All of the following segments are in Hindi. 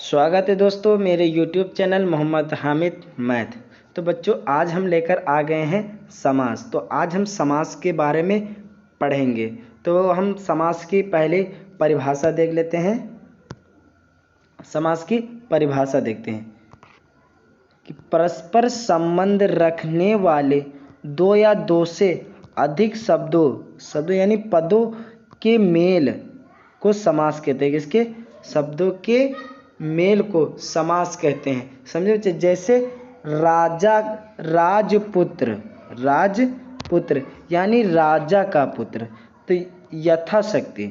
स्वागत है दोस्तों मेरे YouTube channel Mohammad Hamid math. तो बच्चों आज हम लेकर आ गए हैं समास। तो आज हम समास के बारे में पढ़ेंगे। तो हम समास की पहले परिभाषा देख लेते हैं। समास की परिभाषा देखते हैं कि परस्पर संबंध रखने वाले दो या दो से अधिक शब्दों यानी पदों के मेल को समास कहते हैं। किसके? शब्दों के मेल को समास कहते हैं। समझे बच्चे? जैसे राजा, राजपुत्र यानी राजा का पुत्र। तो यथाशक्ति,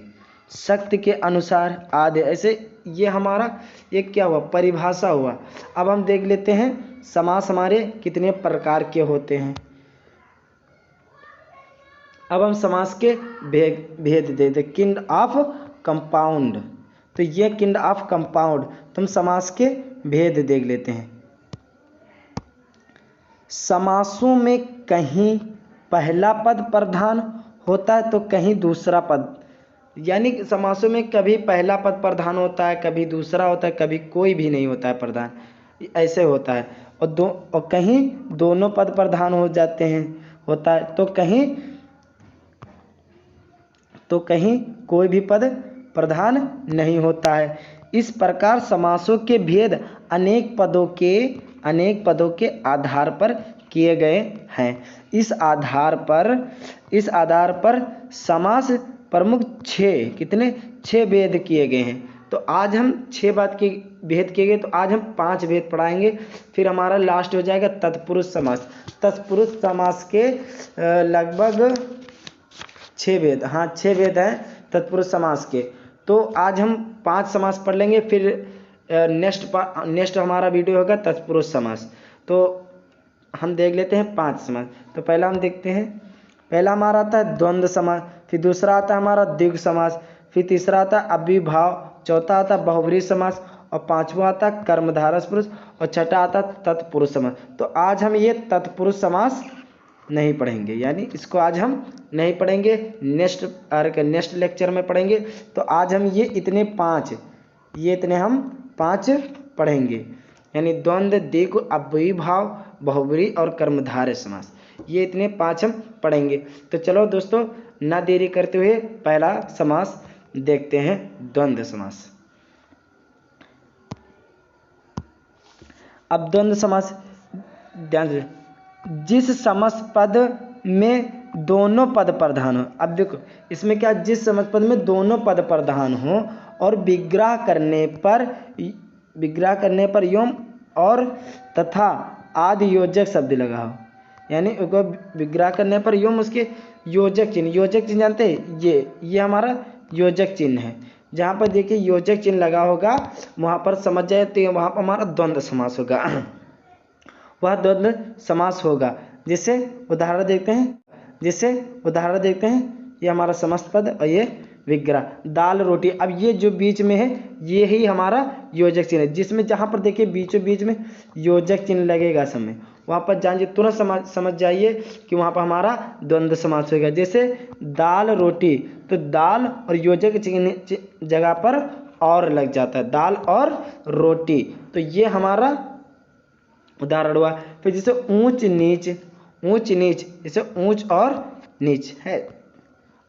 शक्ति के अनुसार आदि। ऐसे ये हमारा एक क्या हुआ? परिभाषा हुआ। अब हम देख लेते हैं समास हमारे कितने प्रकार के होते हैं। अब हम समास के भेद देते। Kind of compound. तो ये किंड ऑफ कंपाउंड। तुम समास के भेद देख लेते हैं। समासों में कहीं पहला पद प्रधान होता है तो कहीं दूसरा पद, यानी समासों में कभी पहला पद प्रधान होता है, कभी दूसरा होता है, कभी कोई भी नहीं होता है प्रधान। ऐसे होता है। और कहीं दोनों पद प्रधान हो जाते हैं होता है, तो कहीं कोई भी पद प्रधान नहीं होता है। इस प्रकार समासों के भेद अनेक पदों के आधार पर किए गए हैं। इस आधार पर समास प्रमुख 6 भेद किए गए हैं। तो आज हम 6 भेद किए गए, तो आज हम 5 भेद पढ़ाएंगे। फिर हमारा लास्ट हो जाएगा तत्पुरुष समास। तत्पुरुष समास के लगभग 6 भेद, 6 भेद हैं तत्पुरुष समास के। तो आज हम 5 समास पढ़ लेंगे। फिर नेक्स्ट हमारा वीडियो होगा तत्पुरुष समास। तो हम देख लेते हैं 5 समास। तो पहला हम देखते हैं। पहला हमारा आता है द्वंद्व समास, फिर दूसरा आता है हमारा द्विगु समास, फिर तीसरा आता है अव्ययीभाव, चौथा आता है बहुब्रीहि समास, और पांचवा आता है कर्मधारय पुरुष, और छठा आता है तत्पुरुष समास। तो आज हम ये तत्पुरुष समास नहीं पढ़ेंगे, यानी इसको आज हम नहीं पढ़ेंगे, नेक्स्ट लेक्चर में पढ़ेंगे। तो आज हम ये इतने हम 5 पढ़ेंगे, यानी द्वंद्व, द्विगु, अव्ययीभाव, बहुब्रीहि और कर्मधारय समास। ये इतने 5 हम पढ़ेंगे। तो चलो दोस्तों ना देरी करते हुए पहला समास देखते हैं, द्वंद्व समास। अब द्वंद्व समास ध्यान से, जिस समास पद में दोनों पद प्रधान हो। अब देखो इसमें क्या, जिस समास पद में दोनों पद प्रधान हो और विग्रह करने पर यम और तथा आदि योजक शब्द लगा हो, यानी विग्रह करने पर यम उसके योजक चिन्ह जानते हैं? ये हमारा योजक चिन्ह है। जहाँ पर देखिए योजक चिन्ह लगा होगा वहाँ पर समझ जाए तो वहाँ पर हमारा द्वंद्व समास होगा। वह द्वंद्व समास होगा। जैसे उदाहरण देखते हैं। ये हमारा समस्त पद और ये विग्रह, दाल रोटी। अब ये जो बीच में है ये ही हमारा योजक चिन्ह है, जिसमें जहाँ पर देखिए बीचों बीच में योजक चिन्ह लगेगा समय, वहाँ पर जानिए तुरंत समझ जाइए कि वहाँ पर हमारा द्वंद्व समास होगा। जैसे दाल रोटी, तो दाल और योजक चिन्ह जगह पर और लग जाता है, दाल और रोटी। तो ये हमारा उदाहरण हुआ। फिर जैसे ऊंच नीच, जैसे ऊंच और नीच है,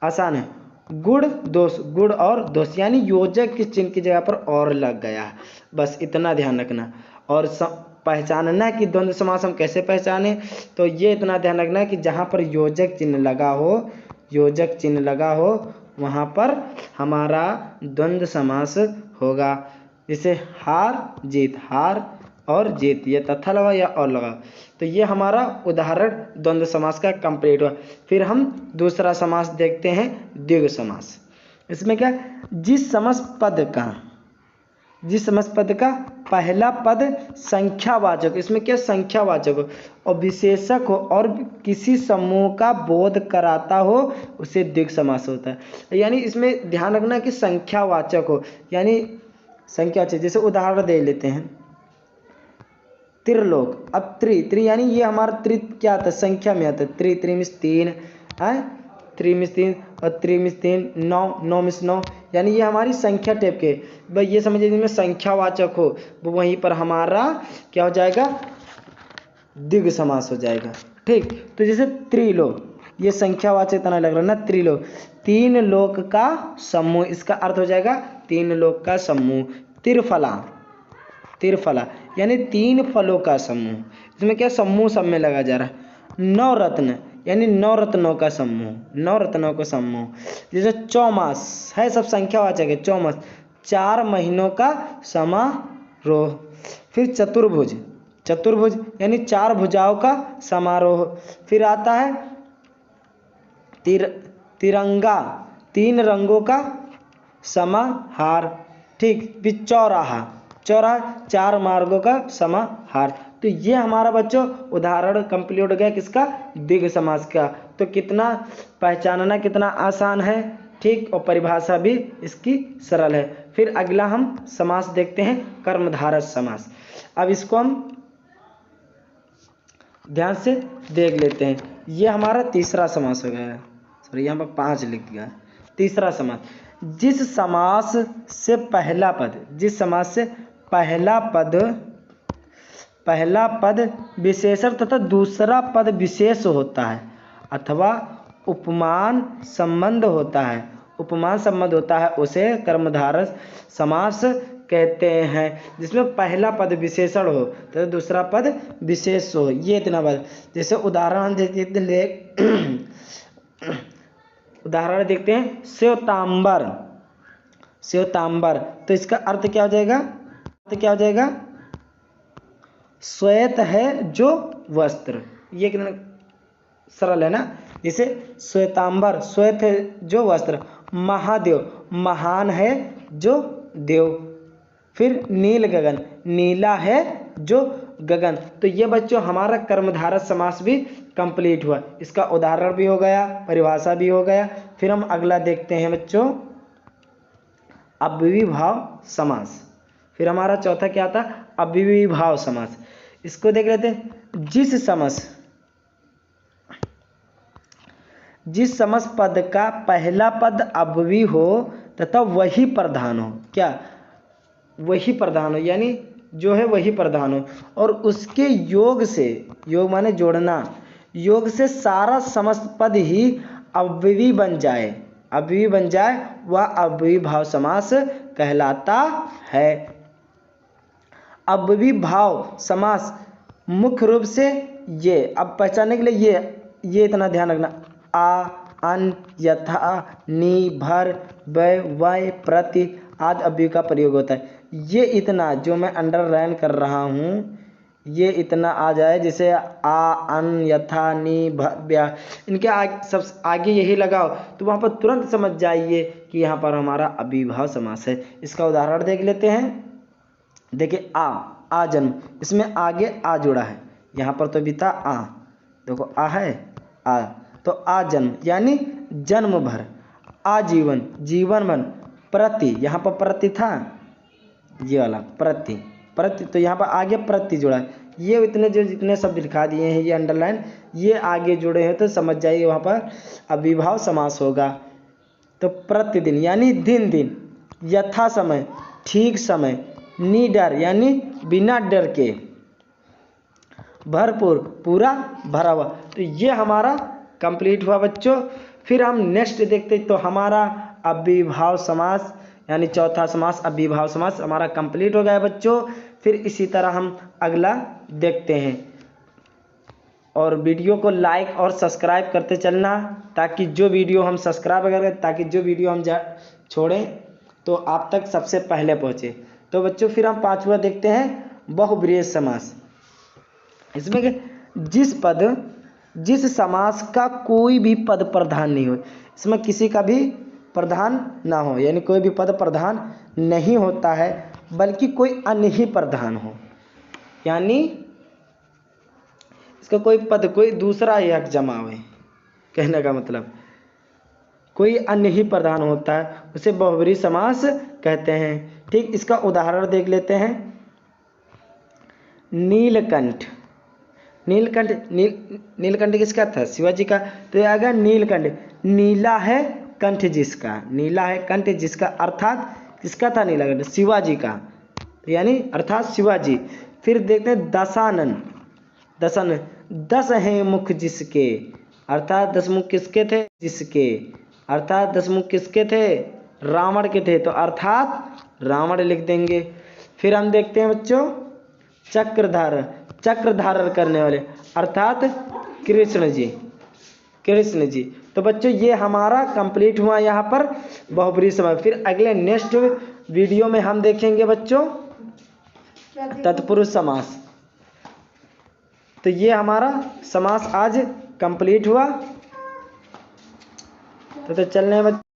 आसान है। गुड़ और दोष, यानी योजक के चिन्ह की जगह पर और लग गया। बस इतना ध्यान रखना और पहचानना कि द्वंद्व समास हम कैसे पहचाने। तो ये इतना ध्यान रखना कि जहाँ पर योजक चिन्ह लगा हो वहाँ पर हमारा द्वंद्व समास होगा। जैसे हार और जीत, ये तथा लगा या और लगा। तो ये हमारा उदाहरण द्वंद्व समास का कंप्लीट हुआ। फिर हम दूसरा समास देखते हैं, द्विगु समास। इसमें क्या, जिस समास पद का पहला पद संख्यावाचक, इसमें क्या संख्यावाचक हो और विशेषक हो और किसी समूह का बोध कराता हो, उसे द्विगु समास होता है। यानी इसमें ध्यान रखना कि संख्यावाचक हो, यानी संख्यावाचक। जैसे उदाहरण दे लेते हैं, त्रिलोक। अब त्रि यानी ये हमारा त्रि क्या आता है? संख्या में आता है। त्रि मीन्स 3 है, 3 मिस 3 और 3 मिस 3 9, 9 मिस 9, यानी ये हमारी संख्या टाइप के। भाई ये समझिए जिसमें संख्यावाचक हो वो वहीं पर हमारा क्या हो जाएगा, द्विगु समास हो जाएगा। ठीक, तो जैसे त्रिलोक, ये संख्यावाचक तना लग रहा है ना, त्रिलोक, 3 लोक का समूह, इसका अर्थ हो जाएगा 3 लोक का समूह। त्रिफला, त्रिफला यानी 3 फलों का समूह, इसमें क्या समूह सब में लगा जा रहा है। नवरत्न यानी 9 रत्नों का समूह, 9 रत्नों का समूह। जैसे चौमास है, सब संख्यावाचक है, चौमास 4 महीनों का समारोह। फिर चतुर्भुज, चतुर्भुज यानी 4 भुजाओं का समारोह। फिर आता है तिरंगा, 3 रंगों का समाहार। ठीक, फिर चौराहा, चौराहा 4 मार्गों का समाहार। तो ये हमारा बच्चों उदाहरण कंप्लीट हो गया किसका, द्विगु समास का। तो कितना पहचानना कितना आसान है। ठीक, और परिभाषा भी इसकी सरल है। फिर अगला हम समास देखते हैं, कर्मधारय समास। अब इसको हम ध्यान से देख लेते हैं। ये हमारा तीसरा समास हो गया है, सॉरी यहाँ पर 5 लिख दिया है। तीसरा समास, जिस समास से पहला पद, जिस समास से पहला पद विशेषण तथा दूसरा पद विशेष होता है अथवा उपमान संबंध होता है, उपमान संबंध होता है, उसे कर्मधारय समास कहते हैं। जिसमें पहला पद विशेषण हो तो दूसरा पद विशेष हो, ये इतना बात। जैसे उदाहरण उदाहरण देखते हैं, श्वेतांबर, श्वेतांबर, तो इसका अर्थ क्या हो जाएगा, अर्थ क्या हो जाएगा, श्वेत है जो वस्त्र। ये कितना सरल है ना। जैसे श्वेतांबर, श्वेत है जो वस्त्र। महादेव, महान है जो देव। फिर नील गगन, नीला है जो गगन। तो ये बच्चों हमारा कर्मधारय समास भी कंप्लीट हुआ। इसका उदाहरण भी हो गया, परिभाषा भी हो गया। फिर हम अगला देखते हैं बच्चों, अव्ययीभाव समास। फिर हमारा चौथा क्या था, अव्ययीभाव समास। इसको देख लेते हैं। जिस समस्त पद का पहला पद अव्ययी हो तथा वही प्रधान हो, क्या, वही प्रधान हो, यानी जो है वही प्रधान हो, और उसके योग से, योग माने जोड़ना, योग से सारा समस्त पद ही अव्ययी बन जाए, अव्ययी बन जाए, वह अव्ययीभाव समास कहलाता है। अव्ययीभाव समास मुख्य रूप से ये, अब पहचानने के लिए ये इतना ध्यान रखना, आ, अन, यथा, नि, भर, वै, वै, प्रति आदि अव्यय का प्रयोग होता है। ये इतना जो मैं अंडरलाइन कर रहा हूँ, ये इतना आ जाए, जैसे आ, अन, यथा, नि, भर, इनके आगे सब आगे यही लगाओ तो वहाँ पर तुरंत समझ जाइए कि यहाँ पर हमारा अव्ययीभाव समास है। इसका उदाहरण देख लेते हैं। देखिए, आ जन्म, इसमें आगे आ जुड़ा है, यहाँ पर तो बीता आ, देखो आ है, आ, तो आ जन्म यानी जन्म भर। आजीवन, जीवन भर। प्रति, यहाँ पर प्रति था, ये वाला प्रति, प्रति, तो यहाँ पर आगे प्रति जुड़ा है। ये इतने जो जितने शब्द लिखा दिए हैं, ये अंडरलाइन, ये आगे जुड़े हैं तो समझ जाइए वहाँ पर अव्ययीभाव समास होगा। तो प्रतिदिन यानी दिन दिन, यथा समय ठीक समय, निडर यानी बिना डर के, भरपूर पूरा भरा हुआ। तो ये हमारा कंप्लीट हुआ बच्चों। फिर हम नेक्स्ट देखते, तो हमारा अव्ययीभाव समास यानी चौथा समास अव्ययीभाव समास हमारा कंप्लीट हो गया बच्चों। फिर इसी तरह हम अगला देखते हैं, और वीडियो को लाइक और सब्सक्राइब करते चलना, ताकि जो वीडियो हम सब्सक्राइब करें, ताकि जो वीडियो हम छोड़ें तो आप तक सबसे पहले पहुँचे। तो बच्चों फिर हम पांचवा देखते हैं, बहुब्रीहि समास। इसमें जिस समास का कोई भी पद प्रधान नहीं हो, इसमें किसी का भी प्रधान ना हो, यानी कोई भी पद प्रधान नहीं होता है, बल्कि कोई अन्य ही प्रधान हो, यानी इसका कोई पद कोई दूसरा ही हक जमा हुए, कहने का मतलब कोई अन्य ही प्रधान होता है, उसे बहुब्रीहि समास कहते हैं। ठीक, इसका उदाहरण देख लेते हैं। नीलकंठ, नीलकंठ, नीलकंठ किसका था, शिवाजी का, तो ये आ गया नीलकंठ। नीला है कंठ जिसका, नीला है कंठ जिसका, अर्थात किसका था नीला कंठ? शिवाजी का, यानी अर्थात शिवाजी। फिर देखते हैं दशानन, दशानन, 10 हैं मुख जिसके, अर्थात 10 मुख किसके थे? जिसके, अर्थात 10 मुख किसके थे? रावण के थे, तो अर्थात रावण लिख देंगे। फिर हम देखते हैं बच्चों चक्रधारण, चक्र धारण करने वाले, अर्थात कृष्ण जी, कृष्ण जी। तो बच्चों ये हमारा कंप्लीट हुआ यहाँ पर बहुब्रीहि समास। फिर अगले नेक्स्ट वीडियो में हम देखेंगे बच्चों तत्पुरुष समास। तो ये हमारा समास आज कंप्लीट हुआ। तो चलने बच्चों।